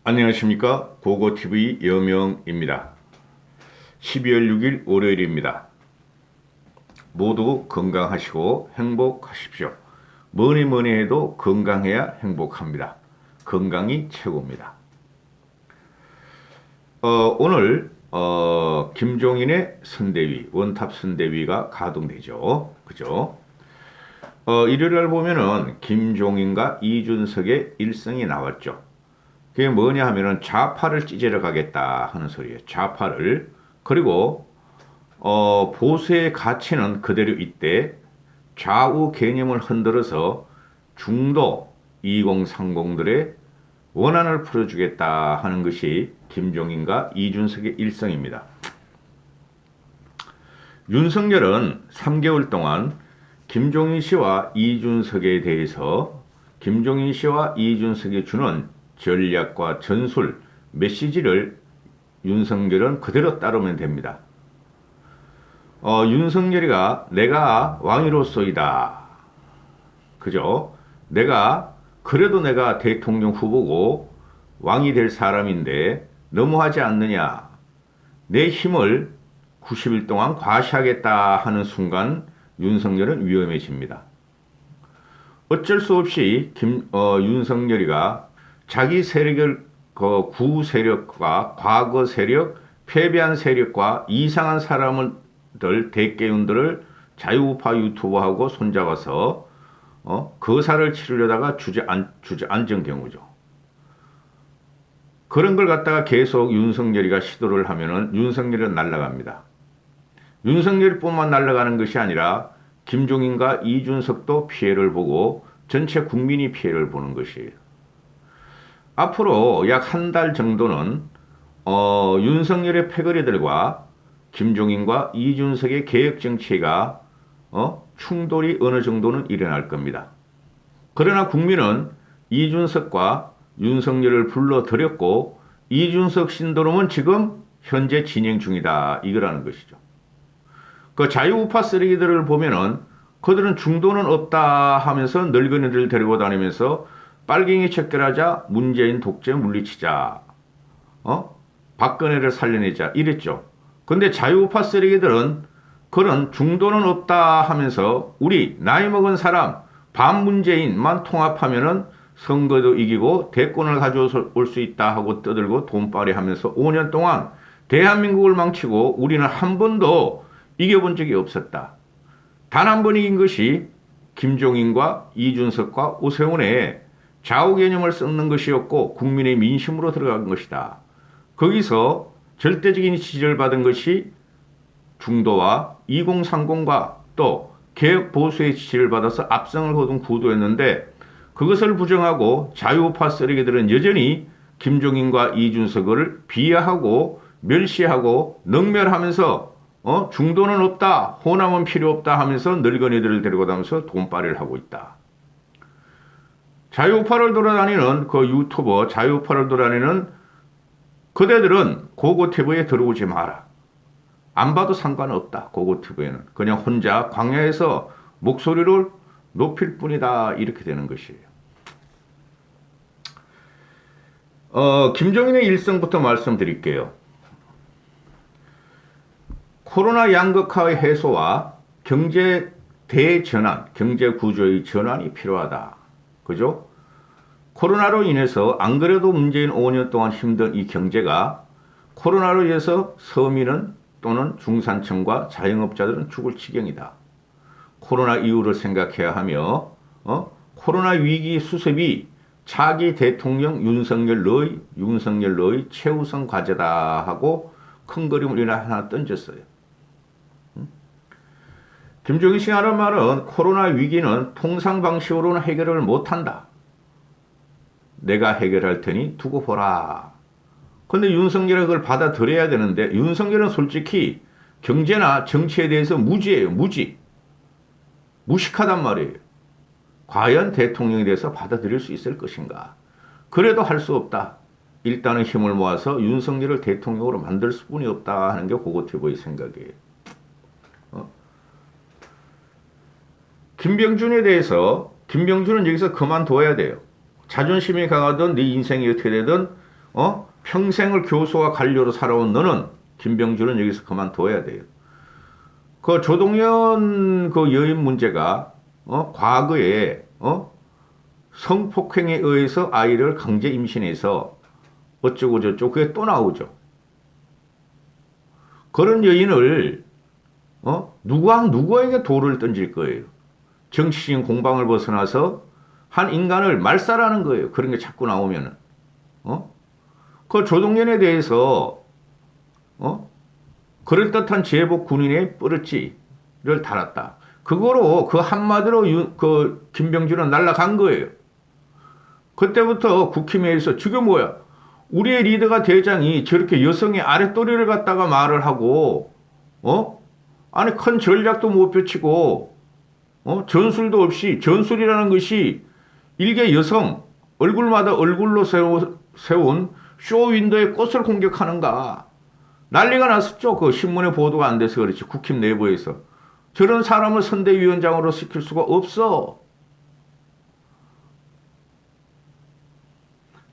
안녕하십니까. 고고TV 여명입니다. 12월 6일 월요일입니다. 모두 건강하시고 행복하십시오. 뭐니 해도 건강해야 행복합니다. 건강이 최고입니다. 오늘 김종인의 선대위, 원탑 선대위가 가동되죠. 그죠? 일요일날 보면은 김종인과 이준석의 일성이 나왔죠. 그게 뭐냐 하면은 좌파를 찢으러 가겠다 하는 소리예요. 좌파를. 그리고 보수의 가치는 그대로 있대. 좌우 개념을 흔들어서 중도 2030들의 원한을 풀어주겠다 하는 것이 김종인과 이준석의 일성입니다. 윤석열은 3개월 동안 김종인 씨와 이준석에 대해서 김종인 씨와 이준석이 주는 전략과 전술, 메시지를 윤석열은 그대로 따르면 됩니다. 윤석열이가 내가 왕이로소이다. 그죠? 그래도 내가 대통령 후보고 왕이 될 사람인데 너무하지 않느냐. 내 힘을 90일 동안 과시하겠다 하는 순간 윤석열은 위험해집니다. 어쩔 수 없이 윤석열이가 자기 세력을 구 세력과 과거 세력, 패배한 세력과 이상한 사람들, 대깨윤들을 자유우파 유튜버하고 손잡아서 거사를 치르려다가 주저앉은 경우죠. 그런 걸 갖다가 계속 윤석열이가 시도를 하면은 윤석열은 날아갑니다. 윤석열뿐만 날아가는 것이 아니라 김종인과 이준석도 피해를 보고 전체 국민이 피해를 보는 것이에요. 앞으로 약 한 달 정도는 윤석열의 패거리들과 김종인과 이준석의 개혁 정치가 충돌이 어느 정도는 일어날 겁니다. 그러나 국민은 이준석과 윤석열을 불러들였고 이준석 신도롬은 지금 현재 진행 중이다 이거라는 것이죠. 그 자유우파 쓰레기들을 보면은 그들은 중도는 없다 하면서 늙은이들 데리고 다니면서 빨갱이 척결하자, 문재인 독재 물리치자, 박근혜를 살려내자 이랬죠. 근데 자유우파 쓰레기들은 그런 중도는 없다 하면서 우리 나이 먹은 사람 반문재인만 통합하면은 선거도 이기고 대권을 가져올 수 있다 하고 떠들고 돈벌이 하면서 5년 동안 대한민국을 망치고 우리는 한 번도 이겨본 적이 없었다. 단 한 번 이긴 것이 김종인과 이준석과 오세훈의 좌우 개념을 썩는 것이었고 국민의 민심으로 들어간 것이다. 거기서 절대적인 지지를 받은 것이 중도와 2030과 또 개혁 보수의 지지를 받아서 압승을 거둔 구도였는데 그것을 부정하고 자유우파 쓰레기들은 여전히 김종인과 이준석을 비하하고 멸시하고 능멸하면서 중도는 없다, 호남은 필요 없다 하면서 늙은이들을 데리고 다니면서 돈벌이를 하고 있다. 자유우파를 돌아다니는 그 유튜버, 자유우파를 돌아다니는 그대들은 고고TV에 들어오지 마라. 안 봐도 상관없다. 고고TV에는. 그냥 혼자 광야에서 목소리를 높일 뿐이다. 이렇게 되는 것이에요. 김종인의 일성부터 말씀드릴게요. 코로나 양극화의 해소와 경제 대전환, 경제 구조의 전환이 필요하다. 그죠? 코로나로 인해서 안 그래도 문재인 5년 동안 힘든 이 경제가 코로나로 인해서 서민은 또는 중산층과 자영업자들은 죽을 지경이다. 코로나 이후를 생각해야 하며 코로나 위기 수습이 차기 대통령 윤석열의 최우선 과제다 하고 큰 그림을 하나 던졌어요. 김종인 씨가 하는 말은 코로나 위기는 통상 방식으로는 해결을 못한다. 내가 해결할 테니 두고 보라. 근데 윤석열은 그걸 받아들여야 되는데 윤석열은 솔직히 경제나 정치에 대해서 무지예요. 무식하단 말이에요. 과연 대통령에 대해서 받아들일 수 있을 것인가. 그래도 할 수 없다. 일단은 힘을 모아서 윤석열을 대통령으로 만들 수뿐이 없다 하는 게 고고TV의 생각이에요. 김병준에 대해서 김병준은 여기서 그만둬야 돼요. 자존심이 강하든 네 인생이 어떻게 되든 평생을 교수와 관료로 살아온 너는 김병준은 여기서 그만둬야 돼요. 그 조동현 그 여인 문제가 과거에 성폭행에 의해서 아이를 강제 임신해서 어쩌고 저쩌고 그게 또 나오죠. 그런 여인을 누구에게 돌을 던질 거예요. 정치적인 공방을 벗어나서 한 인간을 말살하는 거예요. 그런 게 자꾸 나오면은. 그 조동연에 대해서 그럴듯한 제복 군인의 뻘었지를 달았다. 그거로 그 한마디로 그 김병준은 날아간 거예요. 그때부터 국힘회에서 지금 뭐야? 우리의 리더가 대장이 저렇게 여성의 아랫도리를 갖다가 말을 하고 아니 큰 전략도 못 펼치고 전술도 없이 전술이라는 것이 일개 여성 얼굴마다 얼굴로 세운 쇼윈도의 꽃을 공격하는가. 난리가 났었죠. 그 신문에 보도가 안 돼서 그렇지. 국힘 내부에서. 저런 사람을 선대위원장으로 시킬 수가 없어.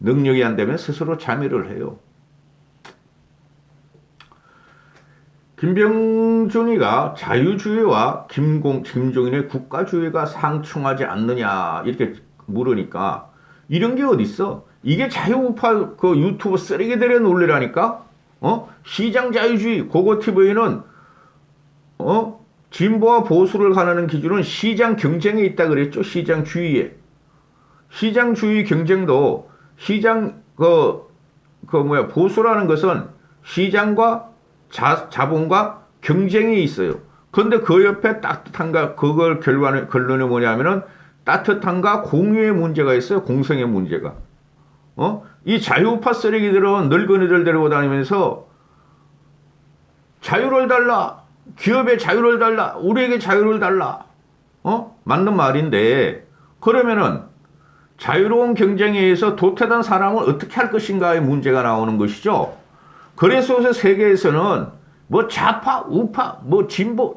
능력이 안 되면 스스로 자멸을 해요. 김병준이가 자유주의와 김종인의 국가주의가 상충하지 않느냐 이렇게 물으니까 이런 게 어딨어? 이게 자유우파 그 유튜브 쓰레기들의 논리라니까? 시장 자유주의 고고TV는 진보와 보수를 가르는 기준은 시장 경쟁에 있다 그랬죠. 시장주의에. 시장주의 경쟁도 시장 보수라는 것은 시장과 자본과 경쟁이 있어요. 그런데 그 옆에 따뜻한가 그걸 결론이 뭐냐면은 따뜻함과 공유의 문제가 있어요. 공생의 문제가. 이 자유우파 쓰레기들은 늙은이들 데리고 다니면서 자유를 달라. 기업의 자유를 달라. 우리에게 자유를 달라. 맞는 말인데 그러면은 자유로운 경쟁에 의해서 도태된 사람을 어떻게 할 것인가의 문제가 나오는 것이죠. 그래서 세계에서는 뭐 좌파, 우파, 뭐 진보,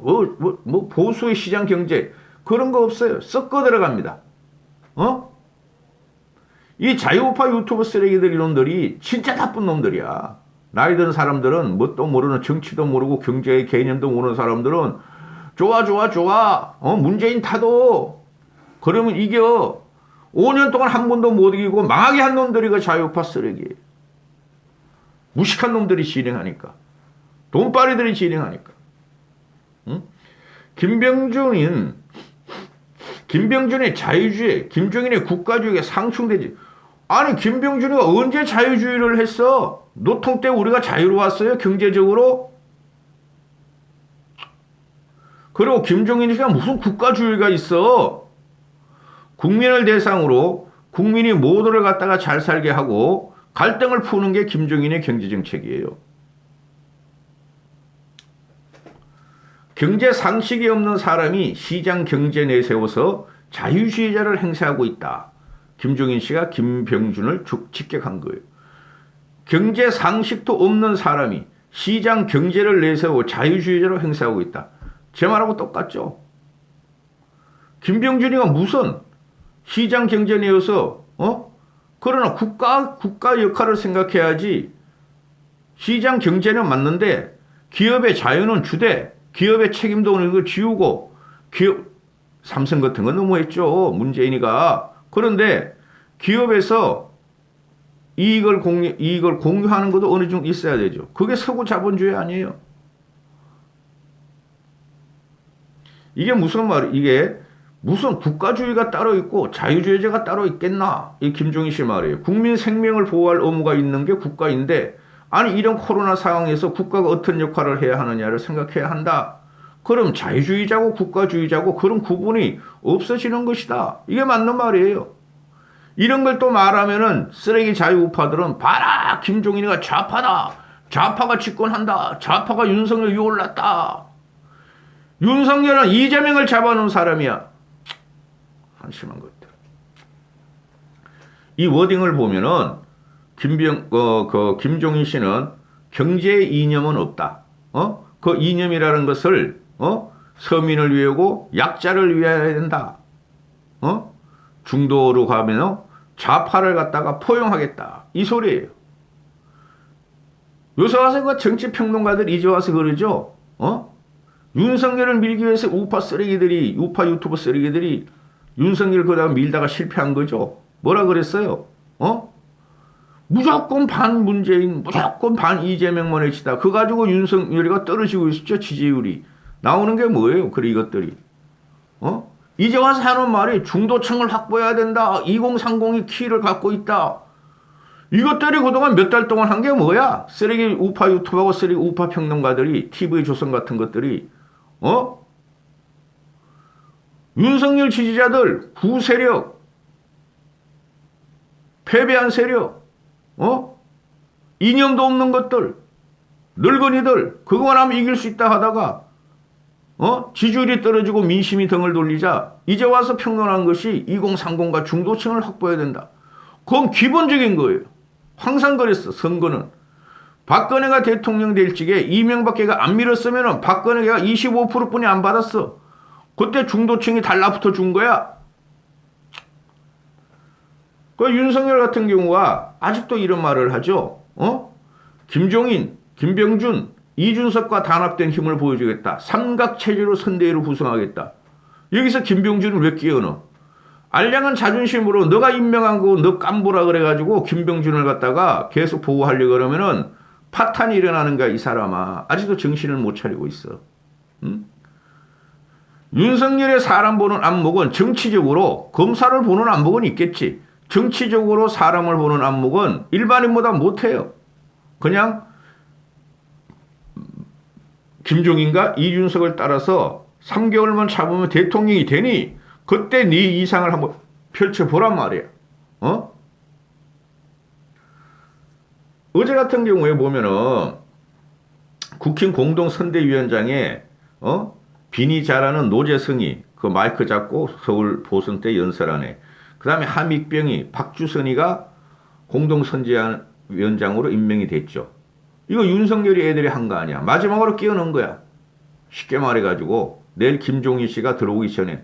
뭐 보수의 시장 경제 그런 거 없어요. 섞어 들어갑니다. 이 자유우파 유튜브 쓰레기들 이놈들이 진짜 나쁜 놈들이야. 나이 든 사람들은 뭣도 모르는 정치도 모르고 경제의 개념도 모르는 사람들은 좋아. 문재인 타도 그러면 이겨. 5년 동안 한 번도 못 이기고 망하게 한 놈들이 그 자유우파 쓰레기예요. 무식한 놈들이 진행하니까. 돈바리들이 진행하니까. 응? 김병준의 자유주의, 김종인의 국가주의가 상충되지. 아니 김병준이가 언제 자유주의를 했어? 노통 때 우리가 자유로웠어요? 경제적으로? 그리고 김종인이가 무슨 국가주의가 있어? 국민을 대상으로 국민이 모두를 갖다가 잘 살게 하고 갈등을 푸는 게 김종인의 경제정책이에요. 경제 상식이 없는 사람이 시장 경제 내세워서 자유주의자를 행세하고 있다. 김종인 씨가 김병준을 직격한 거예요. 경제 상식도 없는 사람이 시장 경제를 내세워 자유주의자로 행세하고 있다. 제 말하고 똑같죠. 김병준이가 무슨 시장 경제 내어서 그러나 국가 역할을 생각해야지. 시장 경제는 맞는데 기업의 자유는 주되 기업의 책임도 어느 정도 지우고 삼성 같은 건 너무했죠. 문재인이가. 그런데 기업에서 이익을 공유하는 것도 어느 정도 있어야 되죠. 그게 서구 자본주의 아니에요. 이게 무슨 국가주의가 따로 있고 자유주의자가 따로 있겠나? 이 김종인 씨 말이에요. 국민 생명을 보호할 의무가 있는 게 국가인데 아니 이런 코로나 상황에서 국가가 어떤 역할을 해야 하느냐를 생각해야 한다. 그럼 자유주의자고 국가주의자고 그런 구분이 없어지는 것이다. 이게 맞는 말이에요. 이런 걸 또 말하면은 쓰레기 자유우파들은 봐라 김종인이가 좌파다. 좌파가 집권한다. 좌파가 윤석열 위에 올랐다. 윤석열은 이재명을 잡아놓은 사람이야. 한심한 것들. 이 워딩을 보면은 김종인 씨는 경제의 이념은 없다. 그 이념이라는 것을 서민을 위하고 약자를 위해야 된다. 중도로 가면 좌파를 갖다가 포용하겠다. 이 소리예요. 요새 와서 그 정치평론가들 이제 와서 그러죠. 윤석열을 밀기 위해서 우파 쓰레기들이, 우파 유튜버 쓰레기들이 윤석열 그다가 밀다가 실패한 거죠. 뭐라 그랬어요? 무조건 반 문재인, 무조건 반 이재명만 해치다. 그거 가지고 윤석열이가 떨어지고 있었죠, 지지율이. 나오는 게 뭐예요, 그래, 이것들이. 이제 와서 하는 말이 중도층을 확보해야 된다. 2030이 키를 갖고 있다. 이것들이 그동안 몇 달 동안 한 게 뭐야? 쓰레기 우파 유튜버하고 쓰레기 우파 평론가들이, TV조선 같은 것들이, 윤석열 지지자들, 구세력, 패배한 세력, 이념도 없는 것들, 늙은이들, 그거만 하면 이길 수 있다 하다가, 지지율이 떨어지고 민심이 등을 돌리자, 이제 와서 평론한 것이 2030과 중도층을 확보해야 된다. 그건 기본적인 거예요. 항상 그랬어, 선거는. 박근혜가 대통령 될 적에 이명박계가 안 밀었으면 박근혜가 25%뿐이 안 받았어. 그때 중도층이 달라붙어 준 거야. 그 윤석열 같은 경우가 아직도 이런 말을 하죠. 김종인, 김병준, 이준석과 단합된 힘을 보여주겠다. 삼각체제로 선대위를 구성하겠다. 여기서 김병준을 왜 끼워넣어? 알량한 자존심으로 너가 임명한 거 너 깜보라 그래가지고 김병준을 갖다가 계속 보호하려고 그러면은 파탄이 일어나는 거야, 이 사람아. 아직도 정신을 못 차리고 있어. 응? 윤석열의 사람 보는 안목은 정치적으로, 검사를 보는 안목은 있겠지. 정치적으로 사람을 보는 안목은 일반인보다 못해요. 그냥 김종인과 이준석을 따라서 3개월만 잡으면 대통령이 되니 그때 네 이상을 한번 펼쳐보란 말이야. 어제 같은 경우에 보면은 국힘 공동선대위원장에 비니 잘하는 노재성이 그 마이크 잡고 서울 보선 때 연설하네. 그 다음에 함익병이 박주선이가 공동선대위원장으로 임명이 됐죠. 이거 윤석열이 애들이 한 거 아니야. 마지막으로 끼워넣은 거야. 쉽게 말해가지고 내일 김종인 씨가 들어오기 전에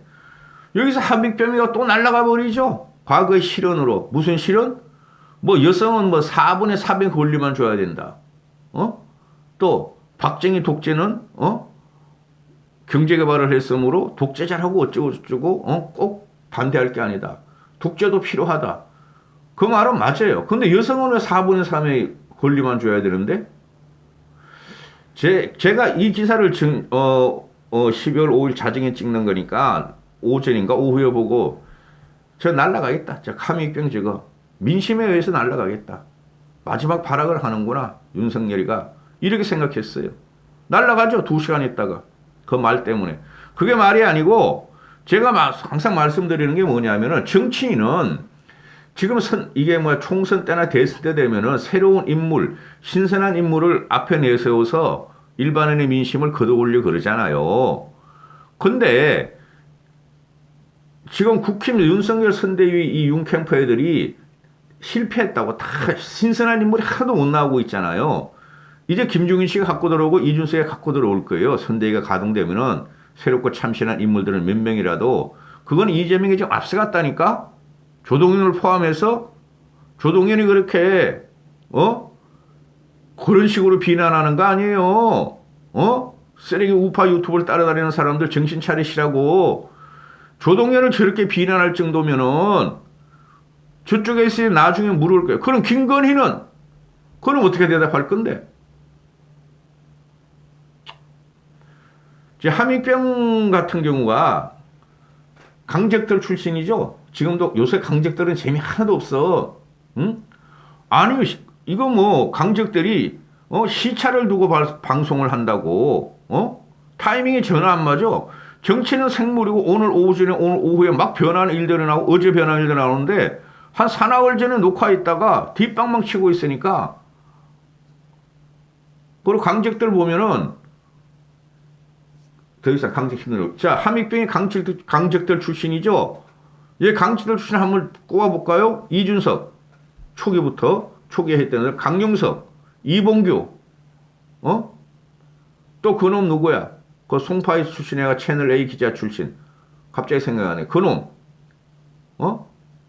여기서 함익병이가 또 날아가 버리죠. 과거의 실언으로. 무슨 실언? 뭐 여성은 뭐 4분의 3의 권리만 줘야 된다. 또 박정희 독재는 경제개발을 했으므로 독재 잘하고 어쩌고 꼭 반대할 게 아니다. 독재도 필요하다. 그 말은 맞아요. 근데 여성은 왜 4분의 3의 권리만 줘야 되는데? 제가 이 기사를 12월 5일 자정에 찍는 거니까 오전인가 오후에 보고 저 날라가겠다. 저 카미병 저거 민심에 의해서 날라가겠다. 마지막 발악을 하는구나. 윤석열이가 이렇게 생각했어요. 날라가죠. 2시간 있다가 그 말 때문에. 그게 말이 아니고 제가 항상 말씀드리는 게 뭐냐면은 정치인은 지금 이게 뭐 총선 때나 대선 때 되면은 새로운 인물, 신선한 인물을 앞에 내세워서 일반인의 민심을 걷어올려 그러잖아요. 근데 지금 국힘 윤석열 선대위 이 윤캠프 애들이 실패했다고 다 신선한 인물이 하나도 못 나오고 있잖아요. 이제 김종인 씨가 갖고 들어오고 이준석이 갖고 들어올 거예요. 선대위가 가동되면은 새롭고 참신한 인물들을 몇 명이라도 그건 이재명이 지금 앞서갔다니까. 조동현을 포함해서 조동현이 그렇게 그런 식으로 비난하는 거 아니에요. 쓰레기 우파 유튜브를 따라다니는 사람들 정신 차리시라고. 조동현을 저렇게 비난할 정도면은 저쪽에서 나중에 물을 거예요. 그럼 김건희는 그럼 어떻게 대답할 건데? 함익병 같은 경우가 강적들 출신이죠. 지금도 요새 강적들은 재미 하나도 없어. 응? 아니 이거 뭐 강적들이 시차를 두고 방송을 한다고 타이밍이 전혀 안 맞아. 정치는 생물이고 오늘 오전에 오늘 오후에 막 변하는 일들이 나오고 어제 변하는 일들이 나오는데 한 사나흘 전에 녹화했다가 뒷방망 치고 있으니까. 그리고 강적들 보면은 더 이상 강적 힘들어. 자, 함익병이 강적들 출신이죠. 얘 강적들 출신 한번 꼽아볼까요? 이준석 초기에 했던 애, 강용석, 이봉규, 또 그놈 누구야? 그 송파이 출신 애가 채널 A 기자 출신. 갑자기 생각하네. 그놈,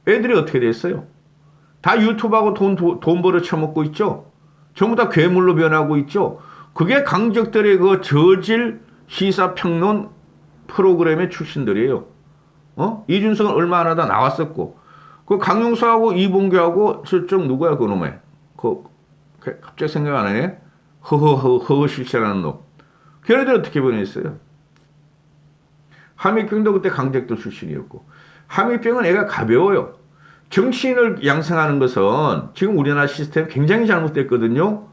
애들이 어떻게 됐어요? 다 유튜브하고 돈 벌어 처먹고 있죠. 전부 다 괴물로 변하고 있죠. 그게 강적들의 그 저질 시사평론 프로그램의 출신들이에요. 이준석은 얼마 안 하다 나왔었고, 그 강용수하고 이봉규하고 저쪽 누구야, 그놈의. 갑자기 생각 안 하네? 허허 실체라는 놈. 걔네들 어떻게 변했어요? 함익병도 그때 강적들 출신이었고, 함익병은 애가 가벼워요. 정치인을 양성하는 것은 지금 우리나라 시스템 굉장히 잘못됐거든요.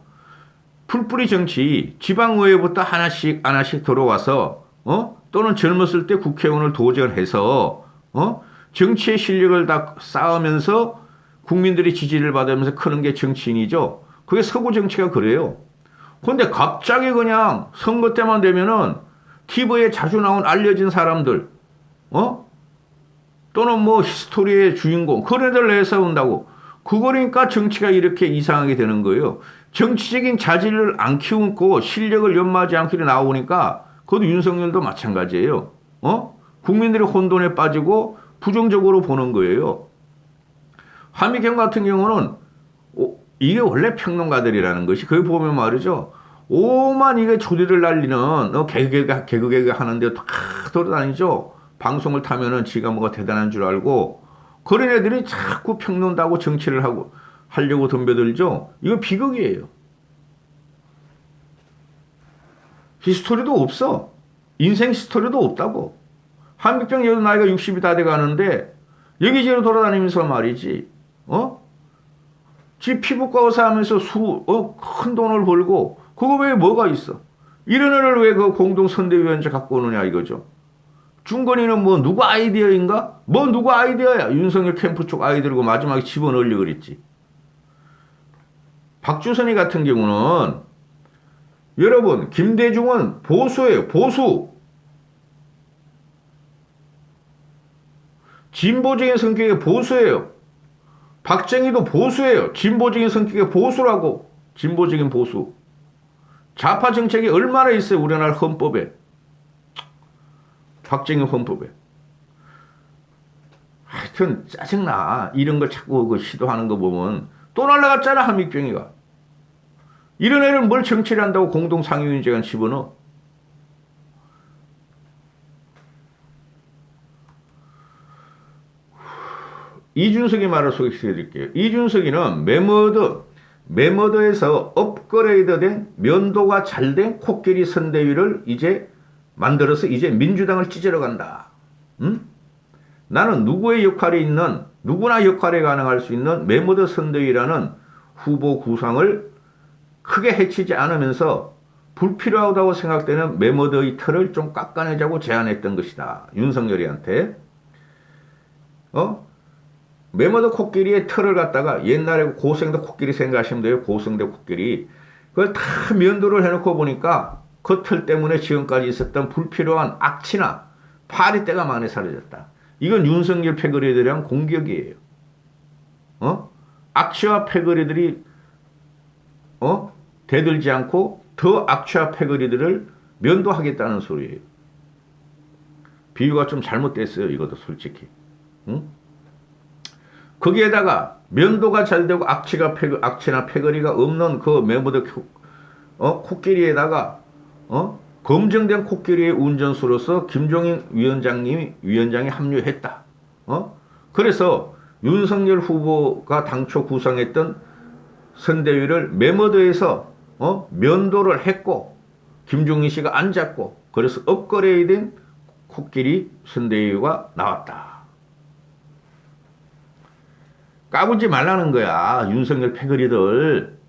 풀뿌리 정치, 지방의회부터 하나씩 들어와서, 또는 젊었을 때 국회의원을 도전해서, 정치의 실력을 다 쌓으면서 국민들이 지지를 받으면서 크는 게 정치인이죠. 그게 서구 정치가 그래요. 근데 갑자기 그냥 선거 때만 되면은 TV에 자주 나온 알려진 사람들, 또는 뭐 히스토리의 주인공, 그런 애들 내세운다고. 그거니까 정치가 이렇게 이상하게 되는 거예요. 정치적인 자질을 안 키우고 실력을 연마하지 않기로 나오니까 그것도 윤석열도 마찬가지예요. 국민들이 혼돈에 빠지고 부정적으로 보는 거예요. 함익경 같은 경우는 이게 원래 평론가들이라는 것이 거기 보면 말이죠. 오만 이게 조리를 날리는 개그 하는데 다 돌아다니죠. 방송을 타면은 지가 뭐가 대단한 줄 알고 그런 애들이 자꾸 평론도 하고 정치를 하려고 덤벼들죠. 이거 비극이에요. 히스토리도 없어. 인생 히스토리도 없다고. 함익병 여도 나이가 60이 다 돼가는데 여기저기 돌아다니면서 말이지. 지 피부과 의사 하면서 큰 돈을 벌고 그거 외에 뭐가 있어. 이런 애를 왜 그 공동선대위원장 갖고 오느냐 이거죠. 중건이는 뭐 누구 아이디어인가? 뭐 누구 아이디어야. 윤석열 캠프 쪽 아이디어고 마지막에 집어넣으려고 그랬지. 박주선이 같은 경우는 여러분 김대중은 보수예요. 보수. 진보적인 성격의 보수예요. 박정희도 보수예요. 진보적인 성격의 보수라고. 진보적인 보수. 좌파 정책이 얼마나 있어요. 우리나라 헌법에. 박정희 헌법에. 하여튼 짜증나. 이런 걸 자꾸 시도하는 거 보면 또 날라갔잖아. 함익병이가. 이런 애를 뭘 정치를 한다고 공동상임위원장에 집어넣어. 이준석의 말을 소개시켜 드릴게요. 이준석이는 매머드에서 업그레이드된 면도가 잘된 코끼리 선대위를 이제 만들어서 이제 민주당을 찢으러 간다. 나는 누구나 역할이 가능할 수 있는 매머드 선대위라는 후보 구상을 크게 해치지 않으면서 불필요하다고 생각되는 매머드의 틀을 좀 깎아내자고 제안했던 것이다. 윤석열이한테. 매머드 코끼리의 틀을 갖다가 옛날에 고생대 코끼리 생각하시면 돼요. 고생대 코끼리. 그걸 다 면도를 해놓고 보니까 그 틀 때문에 지금까지 있었던 불필요한 악취나 파리때가 많이 사라졌다. 이건 윤석열 패거리에 대한 공격이에요. 악취와 패거리들이 대들지 않고 더 악취와 패거리들을 면도하겠다는 소리예요. 비유가 좀 잘못됐어요. 이것도 솔직히. 거기에다가 면도가 잘 되고 악취나 패거리가 없는 그 매머드 코끼리에다가 검증된 코끼리의 운전수로서 김종인 위원장이 합류했다. 그래서 윤석열 후보가 당초 구상했던 선대위를 매머드에서 면도를 했고 김종인 씨가 앉았고 그래서 업그레이드된 코끼리 선대위가 나왔다. 까불지 말라는 거야. 윤석열 패거리들.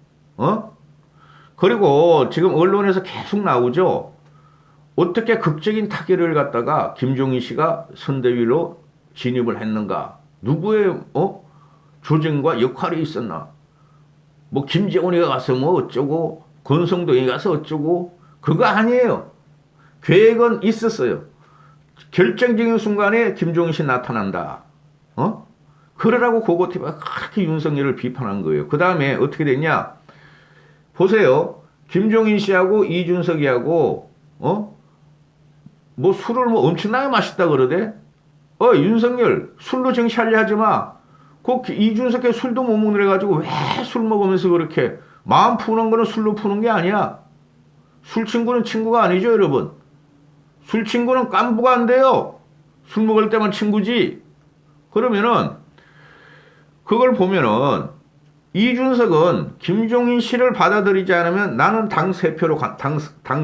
그리고 지금 언론에서 계속 나오죠. 어떻게 극적인 타결을 갖다가 김종인 씨가 선대위로 진입을 했는가. 누구의 조정과 역할이 있었나. 뭐 김재원이 가서 뭐 어쩌고 권성동이 가서 어쩌고 그거 아니에요. 계획은 있었어요. 결정적인 순간에 김종인 씨 나타난다. 그러라고 고고티가 그렇게 윤석열을 비판한 거예요. 그 다음에 어떻게 됐냐? 보세요. 김종인 씨하고 이준석이하고 뭐 술을 뭐 엄청나게 마셨다 그러대. 윤석열 술로 정치하려 하지 마. 그 이준석이 술도 못 먹으래 가지고 왜 술 먹으면서 그렇게 마음 푸는 거는 술로 푸는 게 아니야. 술 친구는 친구가 아니죠, 여러분. 술 친구는 깐부가 안 돼요. 술 먹을 때만 친구지. 그러면은 그걸 보면은 이준석은 김종인 씨를 받아들이지 않으면 나는 당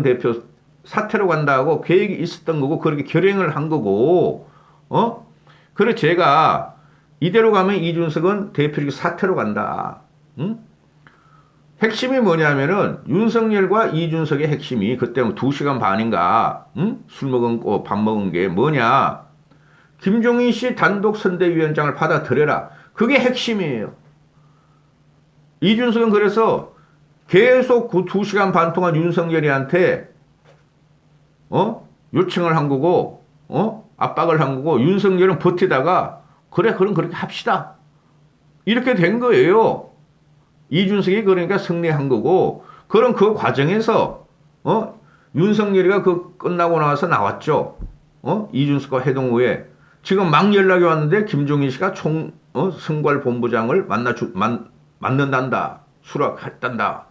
대표 사퇴로 간다 하고 계획이 있었던 거고 그렇게 결행을 한 거고 그래 제가 이대로 가면 이준석은 대표직 사퇴로 간다. 응? 핵심이 뭐냐면은 윤석열과 이준석의 핵심이 그때 2시간 반인가 응? 술 먹은 거 밥 먹은 게 뭐냐? 김종인 씨 단독 선대위원장을 받아들여라. 그게 핵심이에요. 이준석은 그래서 계속 그 2시간 반 동안 윤석열이한테 요청을 한 거고 압박을 한 거고 윤석열은 버티다가 그래 그럼 그렇게 합시다. 이렇게 된 거예요. 이준석이 그러니까 승리한 거고 그럼 그 과정에서 윤석열이가 그 끝나고 나서 나왔죠. 이준석과 회동 후에 지금 막 연락이 왔는데 김종인 씨가 선괄본부장을 만난단다. 수락했단다.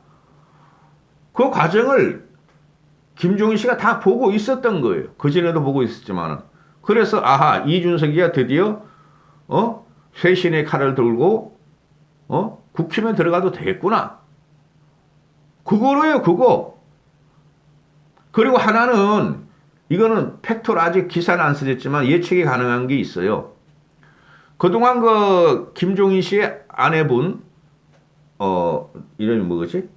그 과정을 김종인 씨가 다 보고 있었던 거예요. 그전에도 보고 있었지만은. 그래서 아하 이준석이가 드디어 쇄신의 칼을 들고 국힘에 들어가도 되겠구나. 그거로요, 그거. 그리고 하나는 이거는 팩토로 아직 기사는 안 써졌지만 예측이 가능한 게 있어요. 그동안 그 김종인 씨의 아내분 이름이 뭐지?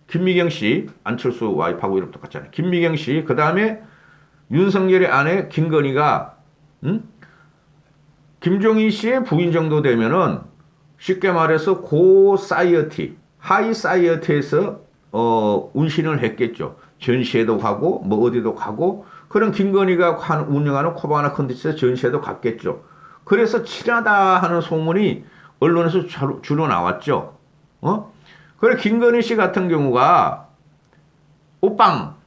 김미경 씨, 안철수 와이프하고 이름 똑같잖아요. 김미경 씨, 그 다음에 윤석열의 아내 김건희가 김종인 씨의 부인 정도 되면은 쉽게 말해서 고사이어티, 하이사이어티에서 운신을 했겠죠. 전시회도 가고 뭐 어디도 가고 그런 김건희가 운영하는 코바나 컨텐츠에서 전시회도 갔겠죠. 그래서 친하다 하는 소문이 언론에서 주로 나왔죠. 그래 김건희 씨 같은 경우가 오빵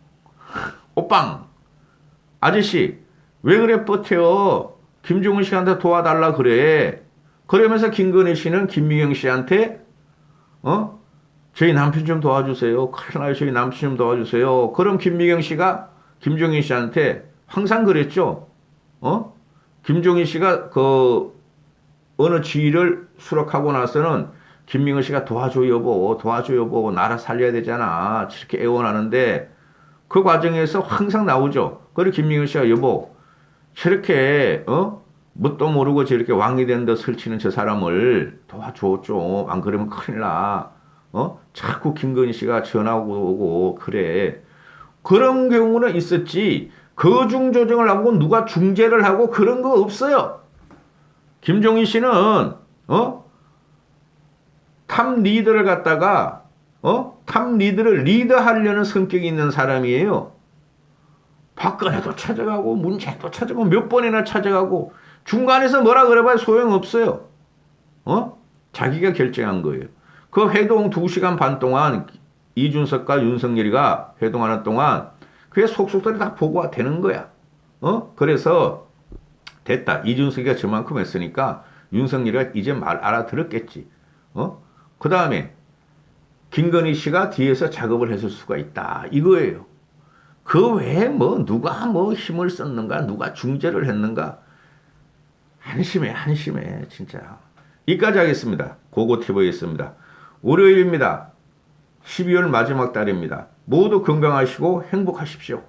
아저씨 왜 그래 버텨 김종인 씨한테 도와달라 그래. 그러면서 김건희 씨는 김미경 씨한테 저희 남편 좀 도와주세요. 큰일 나요. 저희 남편 좀 도와주세요. 그럼 김미경 씨가 김종인 씨한테 항상 그랬죠. 김종인 씨가 그 어느 지위를 수락하고 나서는 김미경 씨가 도와줘 여보 나라 살려야 되잖아. 이렇게 애원하는데 그 과정에서 항상 나오죠. 그리고 김미경 씨가 여보 저렇게 뭣도 모르고 저렇게 왕이 된 데 설치는 저 사람을 도와줘 좀. 안 그러면 큰일 나. 자꾸 김건희 씨가 전화하고 오고 그래. 그런 경우는 있었지. 거중 조정을 하고 누가 중재를 하고 그런 거 없어요. 김종인 씨는 탑 리더를 갖다가 탑 리더를 리더하려는 성격이 있는 사람이에요. 박근혜도 찾아가고 문재인도 찾아가고 몇 번이나 찾아가고 중간에서 뭐라 그래봐야 소용없어요. 자기가 결정한 거예요. 그 회동 2시간 반 동안 이준석과 윤석열이가 회동하는 동안 그게 속속들이 다 보고가 되는 거야. 그래서 됐다. 이준석이가 저만큼 했으니까 윤석열이가 이제 말 알아들었겠지. 그 다음에 김건희 씨가 뒤에서 작업을 했을 수가 있다. 이거예요. 그 외에 뭐 누가 뭐 힘을 썼는가 누가 중재를 했는가 한심해 진짜. 이까지 하겠습니다. 고고티브였습니다. 월요일입니다. 12월 마지막 달입니다. 모두 건강하시고 행복하십시오.